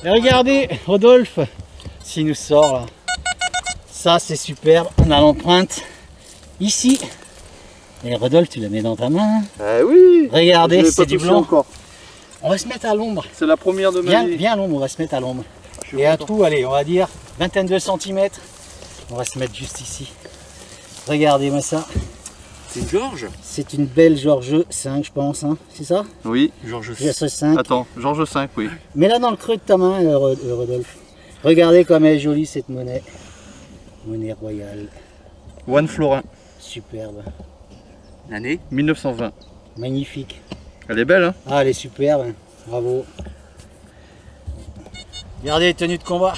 Et regardez, Rodolphe, s'il nous sort là. Ça c'est superbe, on a l'empreinte ici. Et Rodolphe, tu la mets dans ta main. Oui. Regardez, c'est du blanc. Encore. On va se mettre à l'ombre. C'est la première de ma vie. Viens à l'ombre, on va se mettre à l'ombre. Et un trou, allez, on va dire vingtaine de centimètres. On va se mettre juste ici. Regardez-moi ça. C'est une Georges? C'est une belle Georges 5, je pense. Hein. C'est ça? Oui, Georges 5. Attends, Georges 5, oui. Mets-la dans le creux de ta main, Rodolphe. Regardez comme elle est jolie cette monnaie. Monnaie royale. One Florin. Superbe. L'année 1920. Magnifique. Elle est belle, hein? Ah, elle est superbe. Bravo. Regardez les tenues de combat.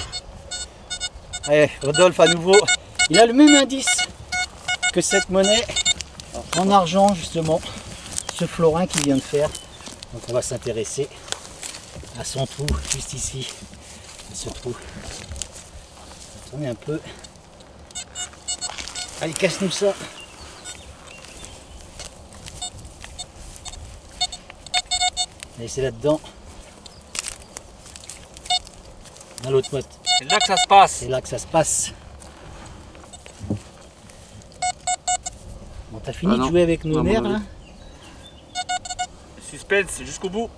Allez, Rodolphe à nouveau. Il a le même indice que cette monnaie en argent justement. Ce florin qu'il vient de faire. Donc on va s'intéresser à son trou juste ici. À ce trou. Tournez un peu. Allez, casse-nous ça. Allez, c'est là-dedans. Dans l'autre motte. C'est là que ça se passe. C'est là que ça se passe. Bon, t'as fini de jouer avec nos nerfs là? Suspense jusqu'au bout.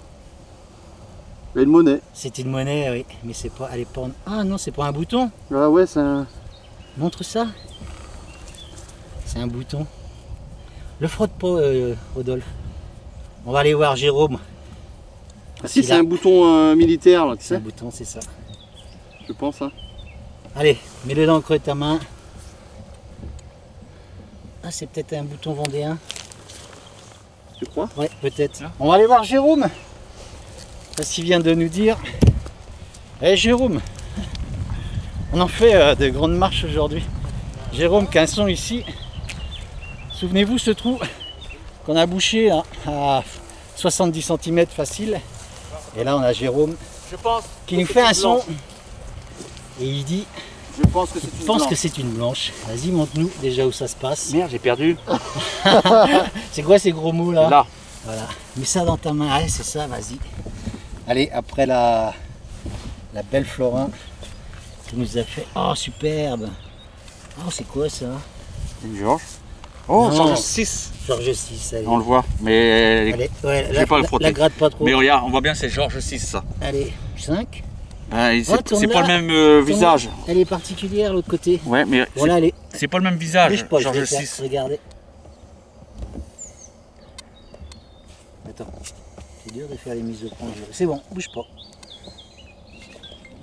Et une monnaie. C'est une monnaie, oui. Mais c'est pas. Elle est pas. Ah non, c'est pas un bouton. Ah ouais, c'est un. Montre ça. C'est un bouton. Le frotte pas, Rodolphe. On va aller voir Jérôme. Ah si, c'est un bouton militaire là, tu C'est sais. un bouton, c'est ça. Je pense, hein. Allez, mets-le dans le creux de ta main. Ah, c'est peut-être un bouton vendéen. Tu crois? Ouais, peut-être. On va aller voir Jérôme. Parce qu'il vient de nous dire. Eh Jérôme, on en fait de grandes marches aujourd'hui. Jérôme, Quinson ici. Souvenez-vous ce trou qu'on a bouché là, à 70 cm facile. Et là on a Jérôme qui nous fait un son. Et il dit, Je pense que c'est une blanche. que c'est une blanche. Vas-y, montre-nous déjà où ça se passe. Merde, j'ai perdu. C'est quoi ces gros mots là? Là. Voilà. Mets ça dans ta main. Allez, c'est ça, vas-y. Allez, après la belle Florin qui nous a fait. Oh, superbe. Oh, c'est quoi ça? Une Georges. Oh, Non. Georges 6. Georges 6, allez. On le voit, mais Allez, ouais, je vais pas le frotter. la gratte pas trop. Mais regarde, on voit bien c'est Georges 6 ça. Allez, 5. Ah, c'est tourne pas là. le même visage. Elle est particulière l'autre côté. Ouais, mais Voilà, allez. c'est pas le même visage, Bouge pas, je vais Georges faire. 6. Regardez. Attends. C'est dur de faire les mises au point. C'est bon, bouge pas.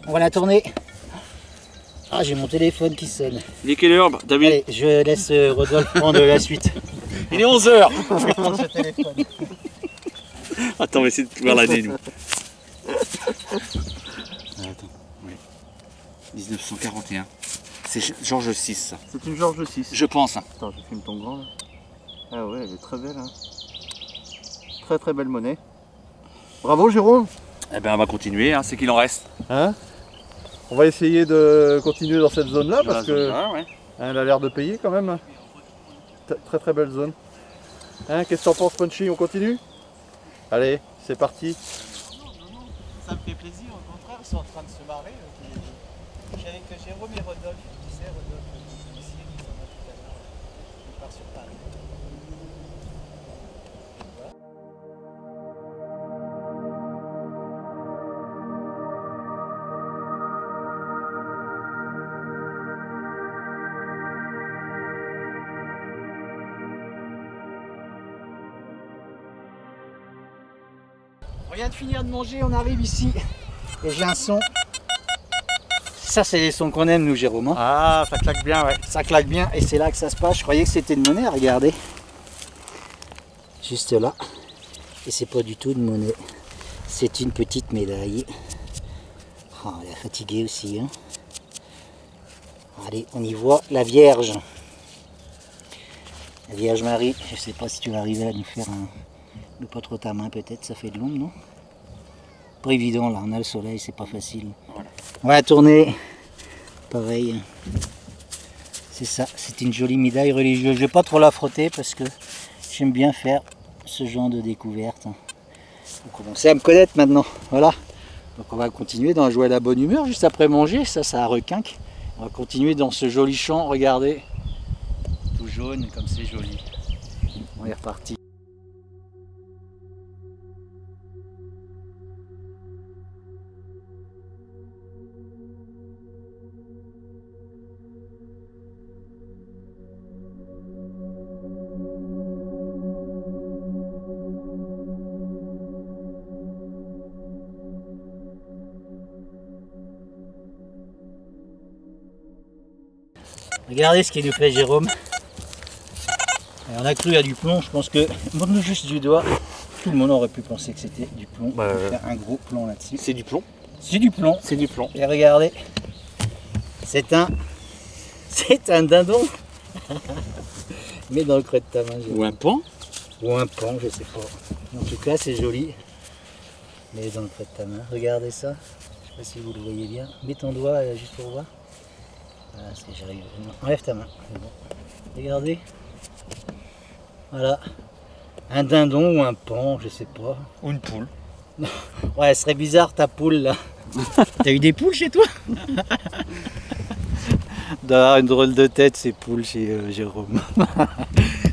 On va la tourner. Ah, j'ai mon téléphone qui sonne. Il est quelle heure, David? Allez, je laisse Rodolphe prendre la suite. Il est 11h. Je vais prendre ce téléphone. Attends, on va essayer de voir l'année, nous. Attends, oui. 1941. C'est Georges 6, ça. C'est une Georges 6. Je pense. Hein. Attends, je filme ton grand là. Ah ouais, elle est très belle. Hein. Très très belle monnaie. Bravo Jérôme. Eh ben, on va continuer, hein, c'est qu'il en reste. Hein? On va essayer de continuer dans cette zone là Dans la parce zone que là, ouais. elle a l'air de payer quand même. Très très belle zone. Hein, qu'est-ce que t'en penses Punchy? On continue? Allez, c'est parti. Ça me fait plaisir, au contraire, ils sont en train de se marrer. Je suis avec Jérôme et Rodolphe. Tu sais, Rodolphe, ici, qui sont là tout à l'heure. Il part sur Paris. On vient de finir de manger, on arrive ici et j'ai un son. Ça c'est les sons qu'on aime nous Jérôme. Hein. Ah, ça claque bien, ouais. Ça claque bien et c'est là que ça se passe. Je croyais que c'était une monnaie, regardez. Juste là. Et c'est pas du tout une monnaie. C'est une petite médaille. Oh, elle est fatiguée aussi. Hein. Allez, on y voit la Vierge. La Vierge Marie. Je sais pas si tu vas arriver à nous faire un... Mais pas trop ta main peut-être, ça fait de l'ombre, non? Pas évident là, on a le soleil, c'est pas facile. Voilà. On va tourner. Pareil. C'est ça, c'est une jolie médaille religieuse. Je vais pas trop la frotter parce que j'aime bien faire ce genre de découverte. Faut commencer à me connaître maintenant. Voilà. Donc on va continuer dans jouer à la bonne humeur juste après manger, ça a requinque. On va continuer dans ce joli champ, regardez. Tout jaune comme c'est joli. On est reparti. Regardez ce qu'il nous fait Jérôme. Et on a cru à du plomb, je pense que, montre-nous juste du doigt, tout le monde aurait pu penser que c'était du plomb. On va faire un gros plomb là-dessus. C'est du plomb. C'est du plomb. C'est du plomb. Et regardez, c'est un dindon. Mets dans le creux de ta main. Jérôme. Ou un pan. Ou un pan, je sais pas. En tout cas, c'est joli. Mets dans le creux de ta main. Regardez ça. Je sais pas si vous le voyez bien. Mets ton doigt juste pour voir. Voilà, c'est j'arrive. Enlève ta main. C'est bon. Regardez. Voilà. Un dindon ou un pan, je sais pas. Ou une poule. Ouais, ce serait bizarre ta poule là. T'as eu des poules chez toi? D'avoir une drôle de tête ces poules chez Jérôme.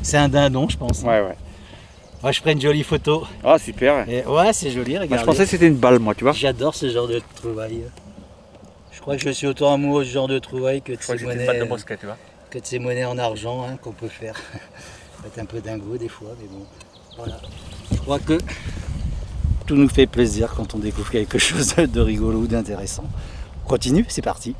C'est un dindon je pense. Ouais, ouais. Moi je ferai une jolie photo. Ah, super. Et ouais, c'est joli, regardez. Moi, je pensais que c'était une balle, moi, tu vois. J'adore ce genre de trouvailles. Je crois que je suis autant amoureux de ce genre de trouvailles que de ces monnaies, brosquet, tu vois. que de ces monnaies en argent qu'on peut faire. Faut être un peu dingo des fois, mais bon. Voilà. Je crois que tout nous fait plaisir quand on découvre quelque chose de rigolo ou d'intéressant. On continue, c'est parti.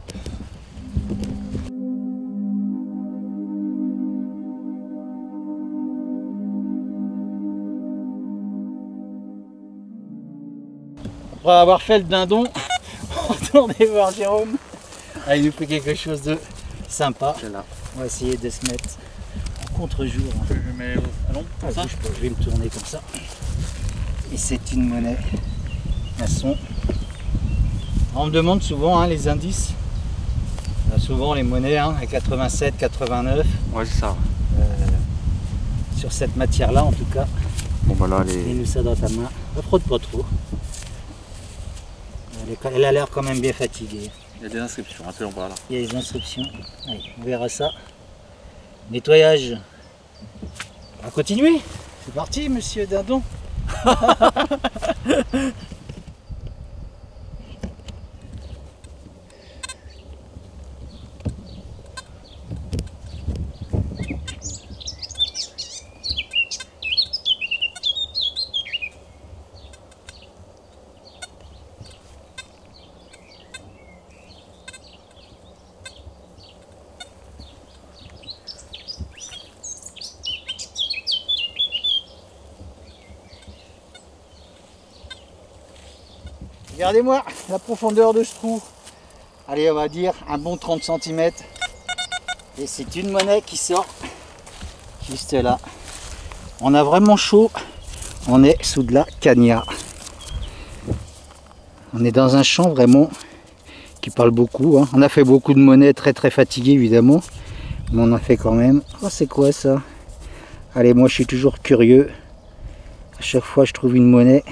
Après avoir fait le dindon, on retourne voir Jérôme. Ah, il nous fait quelque chose de sympa. C'est là. On va essayer de se mettre en contre-jour. Je mets allons, Ah, bouge pas, je vais me tourner comme ça. Et c'est une monnaie. Un son. On me demande souvent les indices. Souvent les monnaies à 87, 89. Ouais, c'est ça. Sur cette matière-là en tout cas. Bon, bah là, Mets-nous ça dans ta main. Ne frotte pas trop. Elle a l'air quand même bien fatiguée. Il y a des inscriptions, un peu en bas là. Il y a des inscriptions. Allez, on verra ça. Nettoyage. On va continuer. C'est parti, monsieur Dindon. Regardez-moi la profondeur de ce trou. Allez, on va dire un bon 30 cm. Et c'est une monnaie qui sort juste là. On a vraiment chaud. On est sous de la cagnard. On est dans un champ vraiment qui parle beaucoup. On a fait beaucoup de monnaies très fatiguées évidemment. Mais on en fait quand même. Oh, c'est quoi ça? Allez, moi je suis toujours curieux. À chaque fois je trouve une monnaie.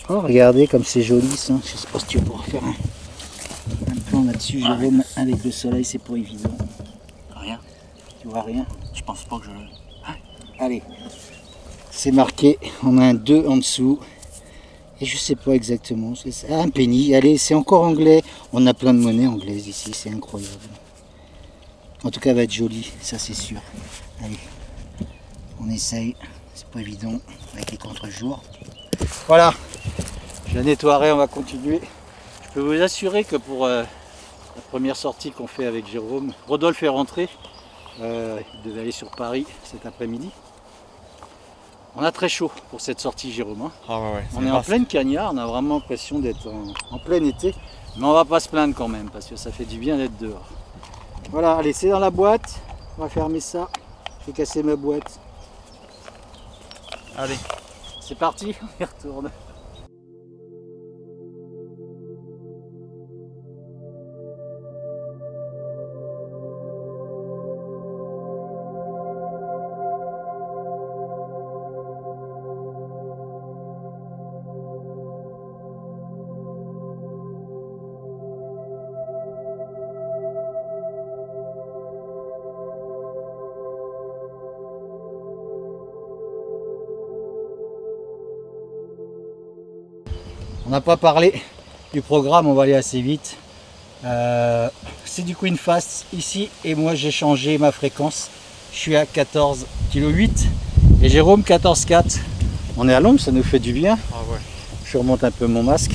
Oh, regardez comme c'est joli ça. Je sais pas si tu vas pouvoir faire un plan là-dessus, Jérôme. Avec le soleil, c'est pas évident. Rien. Tu vois rien? Je pense pas que je... Allez. C'est marqué. On a un 2 en dessous. Et je sais pas exactement. C'est un penny. Allez, c'est encore anglais. On a plein de monnaies anglaises ici. C'est incroyable. En tout cas, elle va être jolie. Ça, c'est sûr. Allez. On essaye. C'est pas évident avec les contre-jours. Voilà. Je la nettoierai, on va continuer. Je peux vous assurer que pour la première sortie qu'on fait avec Jérôme, Rodolphe est rentré. Il devait aller sur Paris cet après-midi. On a très chaud pour cette sortie, Jérôme. Ah ouais, On est en pleine cagnard, on a vraiment l'impression d'être en plein été. Mais on va pas se plaindre quand même, parce que ça fait du bien d'être dehors. Voilà, allez, c'est dans la boîte. On va fermer ça. Je vais casser ma boîte. Allez. C'est parti, on y retourne. On n'a pas parlé du programme, on va aller assez vite. C'est du Queen Fast ici et moi j'ai changé ma fréquence. Je suis à 14,8 kg et Jérôme 14,4. On est à l'ombre, ça nous fait du bien. Ah ouais. Je remonte un peu mon masque.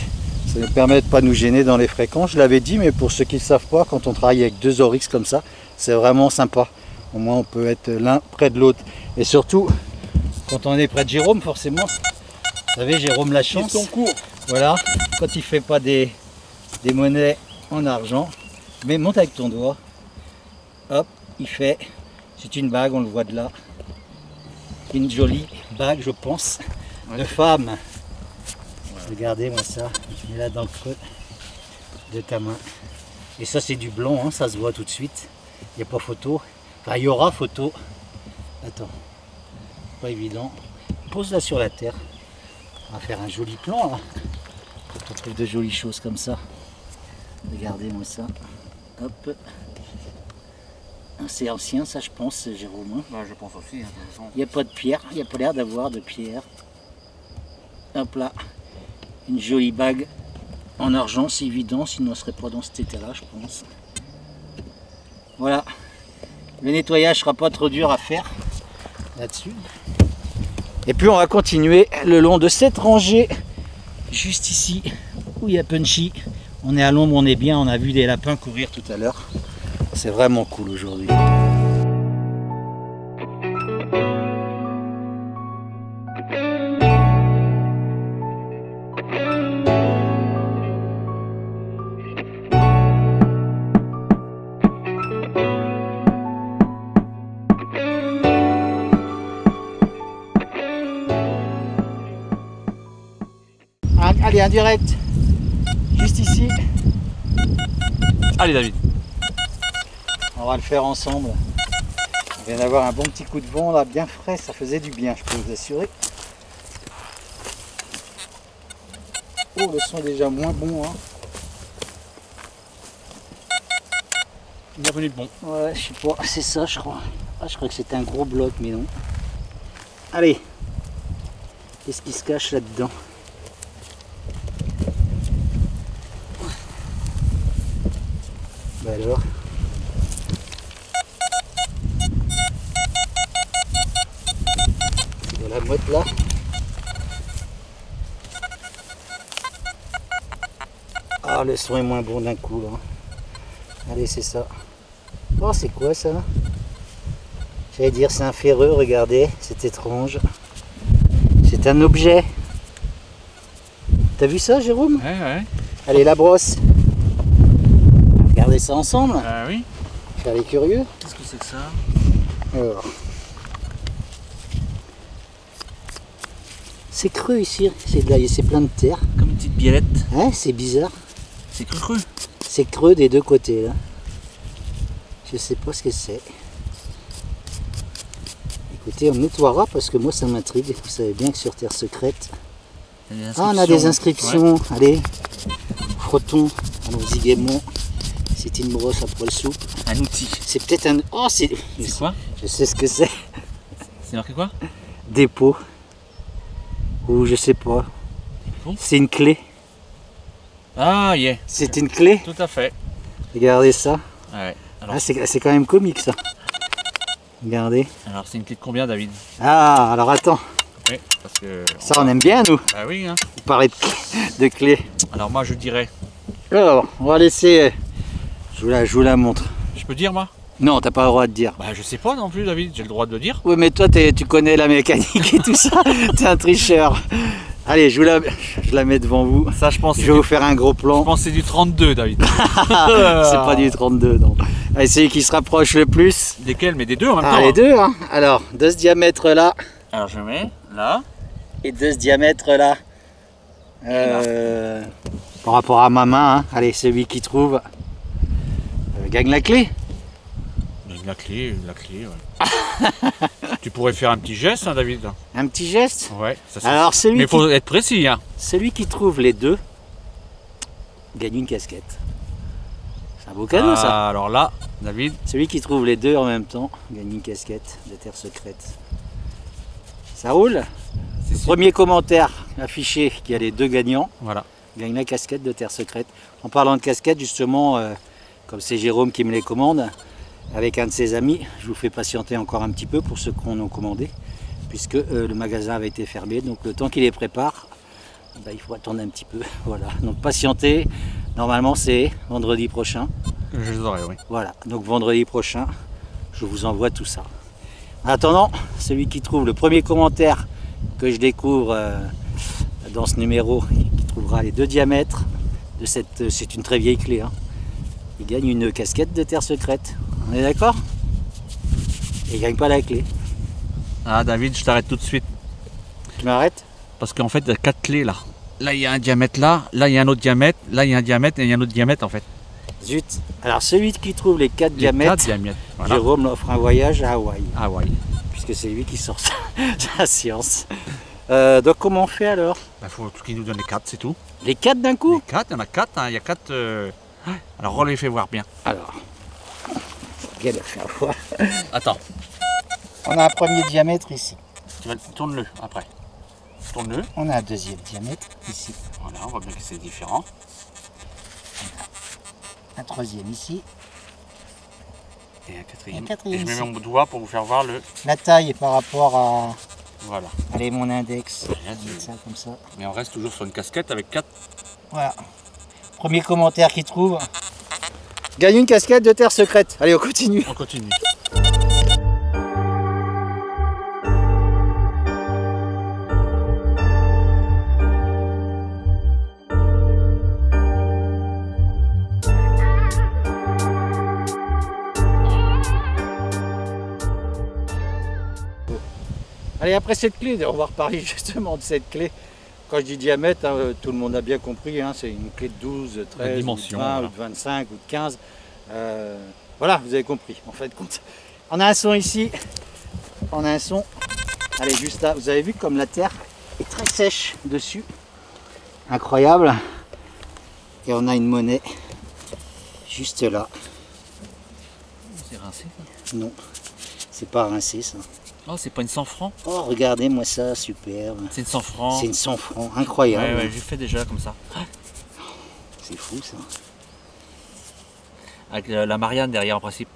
Ça nous permet de ne pas nous gêner dans les fréquences. Je l'avais dit, mais pour ceux qui ne savent pas, quand on travaille avec deux Oryx comme ça, c'est vraiment sympa. Au moins on peut être l'un près de l'autre. Et surtout, quand on est près de Jérôme, forcément, vous savez, Jérôme la chance. Son cours. Voilà, quand il fait pas des monnaies en argent, mais monte avec ton doigt. Hop, il fait. C'est une bague, on le voit de là. Une jolie bague, je pense, de femme. Ouais. Regardez-moi ça, je mets là dans le creux de ta main. Et ça, c'est du blanc, hein, ça se voit tout de suite. Il n'y a pas photo. Enfin, il y aura photo. Attends, pas évident. Pose-la sur la terre. On va faire un joli plan là. Quand on trouve de jolies choses comme ça. Regardez-moi ça. Hop. C'est ancien, ça, je pense, Jérôme. Bah, je pense aussi. Hein, il n'y a pas de pierre, il n'y a pas l'air d'avoir de pierre. Hop là. Une jolie bague en argent, c'est évident, sinon on ne serait pas dans cet état-là, je pense. Voilà. Le nettoyage sera pas trop dur à faire là-dessus. Et puis on va continuer le long de cette rangée, juste ici, où il y a Punchy. On est à l'ombre, on est bien, on a vu des lapins courir tout à l'heure. C'est vraiment cool aujourd'hui. Allez, un direct, juste ici. allez David. On va le faire ensemble. On vient d'avoir un bon petit coup de vent là, bien frais, ça faisait du bien, je peux vous assurer. Oh, le son est déjà moins bon. Hein. Bienvenue de bon. Ouais, je sais pas, c'est ça je crois. Ah, je crois que c'était un gros bloc, mais non. Allez, qu'est-ce qui se cache là-dedans? Bah alors. C'est dans la motte là. Ah, le son est moins bon d'un coup là. Allez, c'est ça. Oh, c'est quoi ça? J'allais dire c'est un ferreux, regardez, c'est étrange. C'est un objet. T'as vu ça, Jérôme? Ouais. Allez, la brosse. Regardez ça ensemble. Ah oui. Faire les curieux. Qu'est-ce que c'est que ça? Alors. C'est creux ici, c'est plein de terre. Comme une petite biellette. Hein, c'est bizarre. C'est creux. C'est creux des deux côtés là. Je sais pas ce que c'est. Écoutez, on nettoiera parce que moi ça m'intrigue. Vous savez bien que sur Terre Secrète. Ah, on a des inscriptions. Ouais. Allez, frottons. Allons-y gaiement. C'est une brosse à poil souple. Un outil. C'est peut-être un. Oh, c'est quoi? Je sais ce que c'est. C'est marqué quoi? Dépôt. Ou je sais pas. C'est une clé. Ah, yeah. C'est une clé. Tout à fait. Regardez ça. Ouais. Alors, ah, c'est quand même comique ça. Regardez. Alors c'est une clé de combien, David? Ah, alors attends. Oui, parce que... Ça on aime bien nous. Ah oui, hein. Vous parlez de clés. Alors moi je dirais... Alors, on va laisser... Je vous la montre. Je peux dire moi? Non, t'as pas le droit de dire. Bah je sais pas non plus, David, j'ai le droit de le dire. Oui, mais toi tu connais la mécanique et tout ça. T'es un tricheur. Allez, je la mets devant vous. Ça je pense. Je vais vous faire un gros plan. Je pense que c'est du 32, David. C'est pas du 32, non. Allez, celui qui se rapproche le plus. Desquels? Mais des deux en même temps. Ah, les deux, hein. Alors, de ce diamètre là. Alors je mets là. Et de ce diamètre là. Par rapport à ma main, hein. Allez, celui qui trouve gagne la clé. La clé, ouais. Tu pourrais faire un petit geste, hein, David. Un petit geste? Ouais. Ça, alors celui mais il faut être précis, hein. Celui qui trouve les deux gagne une casquette. C'est un beau cadeau ça. Alors là, David. Celui qui trouve les deux en même temps gagne une casquette de Terre Secrète. Ça roule? Le premier commentaire affiché qui a les deux gagnants. Voilà. gagne la casquette de Terre Secrète. En parlant de casquette, justement, comme c'est Jérôme qui me les commande, avec un de ses amis, je vous fais patienter encore un petit peu pour ceux qu'on a commandé, puisque le magasin avait été fermé. Donc le temps qu'il les prépare, il faut attendre un petit peu. Voilà, donc patienter. Normalement, c'est vendredi prochain. Je les aurai, oui. Voilà, donc vendredi prochain, je vous envoie tout ça. En attendant, celui qui trouve le premier commentaire que je découvre dans ce numéro, qui trouvera les 2 diamètres de cette, c'est une très vieille clé, hein, il gagne une casquette de Terre Secrète. On est d'accord? Et il gagne pas la clé. Ah David, je t'arrête tout de suite. Tu m'arrêtes? Parce qu'en fait, il y a 4 clés là. Là, il y a un diamètre là, là, il y a un autre diamètre, là, il y a un diamètre et il y a un autre diamètre en fait. Zut. Alors celui qui trouve les 4 diamètres, voilà. Jérôme l'offre un voyage à Hawaï. Hawaï. Puisque c'est lui qui sort sa science. Donc comment on fait alors? Il faut qu'il nous donne les 4, c'est tout. Les 4 d'un coup? Les 4, il y en a 4, hein, il y a 4... Alors on les fait voir bien. Alors, galère faire voir. Attends, On a un premier diamètre ici. tourne-le après. Tourne-le. On a un deuxième diamètre ici. Voilà, on voit bien que c'est différent. Un troisième ici. Et un quatrième. Un quatrième Et je mets ici. mon doigt pour vous faire voir le... La taille par rapport à... Voilà. Allez, mon index. Là, Je vais mettre ça comme ça. Mais on reste toujours sur une casquette avec 4. Voilà. Premier commentaire qui trouve. Gagne une casquette de Terre Secrète. Allez, on continue. On continue. Allez, après cette clé, on va reparler justement de cette clé. Quand je dis diamètre, hein, tout le monde a bien compris, hein, c'est une clé de 12, 13, dimension, ou de 20, voilà. ou de 25, ou de 15. Voilà, vous avez compris, en fait, compte. On a un son ici, on a un son, allez, juste là, vous avez vu comme la terre est très sèche dessus. Incroyable. Et on a une monnaie juste là. C'est rincé. Non, c'est pas rincé ça. Oh, c'est pas une 100 francs. Oh, regardez-moi ça, superbe. C'est une 100 francs. C'est une 100 francs, incroyable. Ouais, j'ai fait déjà comme ça. C'est fou ça. Avec la Marianne derrière en principe.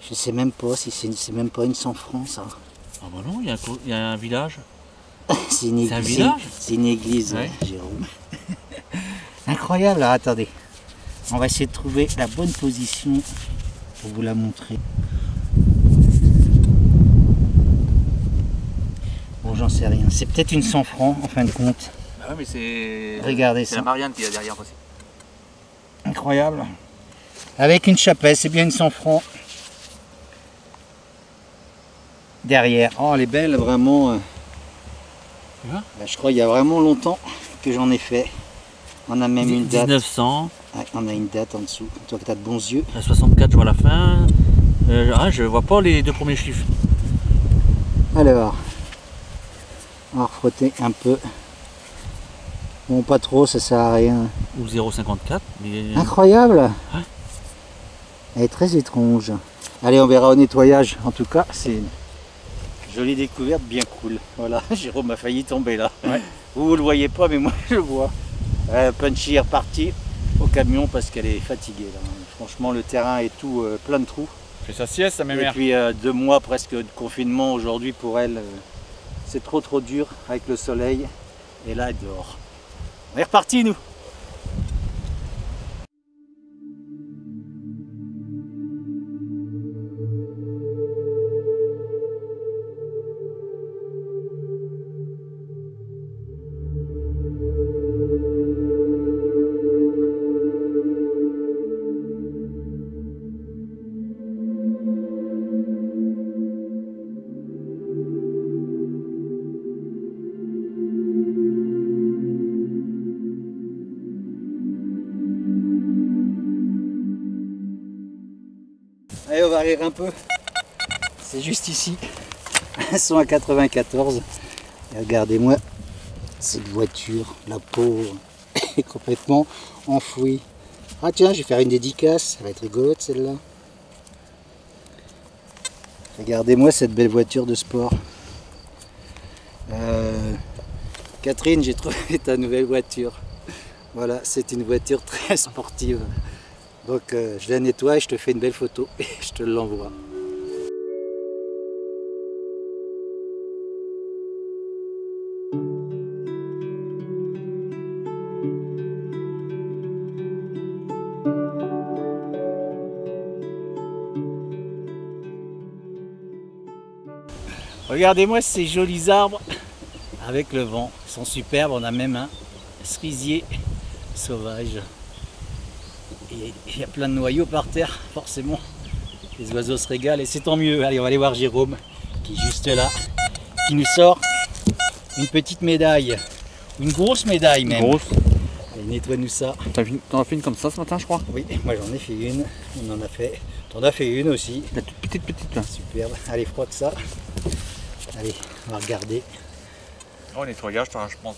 Je sais même pas si c'est même pas une 100 francs ça. Ah bah non, il y a un village. C'est une C'est un église. village? C'est une église, Ouais. Jérôme. Incroyable, alors, attendez. On va essayer de trouver la bonne position pour vous la montrer. Bon, j'en sais rien. C'est peut-être une 100 francs en fin de compte. Ah ouais, mais c'est... Regardez C'est ça. la Marianne qui est derrière en principe. Incroyable. Avec une chapelle, c'est bien une 100 francs. Derrière. Oh, elle est belle, vraiment. Tu vois Je crois qu'il y a vraiment longtemps que j'en ai fait. On a même une date. 1900, Ouais, on a une date en dessous. Toi qui as de bons yeux. à 64 je vois la fin. Je vois pas les 2 premiers chiffres. Alors, on va refrotter un peu. Bon, pas trop, ça sert à rien. Ou 0,54. Mais... Incroyable. Ouais. Elle est très étrange. Allez, on verra au nettoyage. En tout cas, c'est une jolie découverte, bien cool. Voilà, Jérôme a failli tomber là. Ouais. Vous le voyez pas, mais moi je le vois. Punchy est reparti au camion parce qu'elle est fatiguée. Là. Franchement, le terrain est tout plein de trous. Fais sa sieste, sa Et mémère. puis 2 mois presque de confinement aujourd'hui pour elle. C'est trop dur avec le soleil. Et là, elle dort. On est reparti, nous. Allez, on va rire un peu. C'est juste ici. Un son à 94. Et regardez-moi cette voiture, la pauvre, est complètement enfouie. Ah tiens, je vais faire une dédicace. Ça va être rigolote celle-là. Regardez-moi cette belle voiture de sport. Catherine, j'ai trouvé ta nouvelle voiture. Voilà, c'est une voiture très sportive. Donc je la nettoie et je te fais une belle photo et je te l'envoie. Regardez-moi ces jolis arbres avec le vent. Ils sont superbes, on a même un cerisier sauvage. Et il y a plein de noyaux par terre, forcément. Les oiseaux se régalent et c'est tant mieux. Allez, on va aller voir Jérôme qui est juste là, qui nous sort une petite médaille, une grosse médaille même. Grosse. Allez, nettoie-nous ça. T'en as fait une comme ça ce matin, je crois? Oui, moi j'en ai fait une. On en a fait. T'en as fait une aussi. La toute petite là. Superbe. Allez, frotte ça. Allez, on va regarder. Oh, nettoyage, je pense.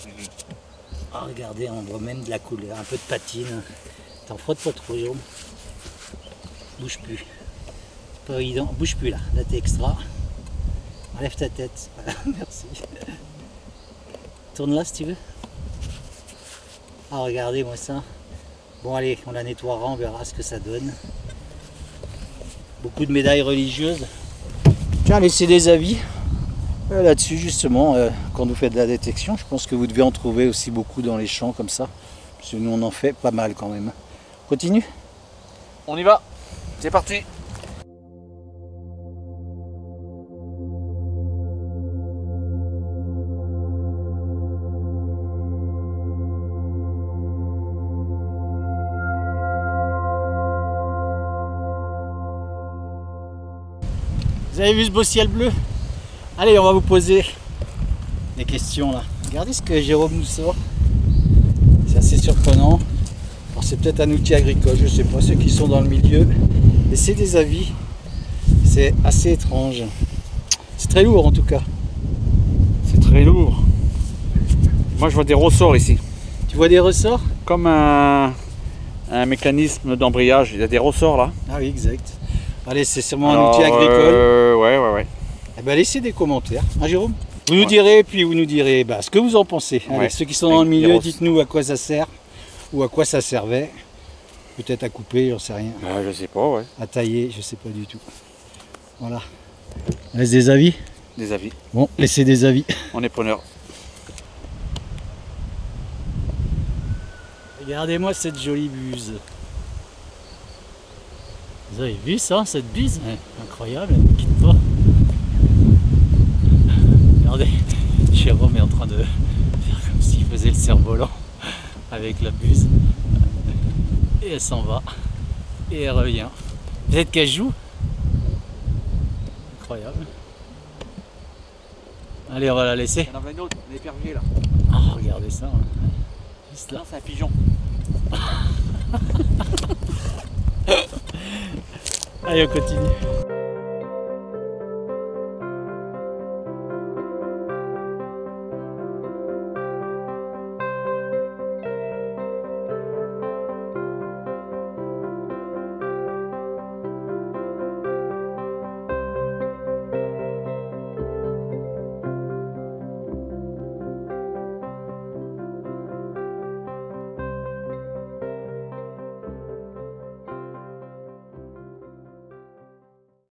Ah, regardez, on voit même de la couleur, un peu de patine. T'en frottes pas trop, Jérôme. Bouge plus. C'est pas évident. Bouge plus là. Là, t'es extra. Enlève ta tête. Voilà, merci. Tourne là si tu veux. Ah, regardez-moi ça. Bon, allez, on la nettoiera, on verra ce que ça donne. Beaucoup de médailles religieuses. Tiens, laissez des avis. Là-dessus justement, quand vous faites de la détection, je pense que vous devez en trouver aussi beaucoup dans les champs comme ça. Parce que nous on en fait pas mal quand même. Continue. On y va. C'est parti. Vous avez vu ce beau ciel bleu? Allez, on va vous poser des questions là. Regardez ce que Jérôme nous sort. C'est assez surprenant. Alors c'est peut-être un outil agricole, je sais pas, ceux qui sont dans le milieu. Laissez des avis. C'est assez étrange. C'est très lourd en tout cas. C'est très lourd. Moi je vois des ressorts ici. Tu vois des ressorts? Comme un mécanisme d'embrayage. Il y a des ressorts là. Ah oui, exact. Allez, c'est sûrement un outil agricole. Ouais. Eh ben, laissez des commentaires, hein, Jérôme? Vous nous direz, puis vous nous direz ce que vous en pensez. Allez, ceux qui sont dans le milieu, dites-nous à quoi ça sert ou à quoi ça servait. Peut-être à couper, j'en sais rien. Je sais pas, ouais. À tailler, je sais pas du tout. Voilà. On laisse des avis? Des avis. Bon, laissez des avis. On est preneur. Regardez-moi cette jolie buse. Vous avez vu ça, cette buse? Incroyable, elle ne quitte pas. Regardez, Jérôme est en train de faire comme s'il faisait le cerf-volant avec la buse. Et elle s'en va. Et elle revient. Peut-être qu'elle joue. Incroyable. Allez, on va la laisser. Il y en avait une autre, l'épervier là. Oh, regardez ça. Juste là. Non, c'est un pigeon. Allez, on continue.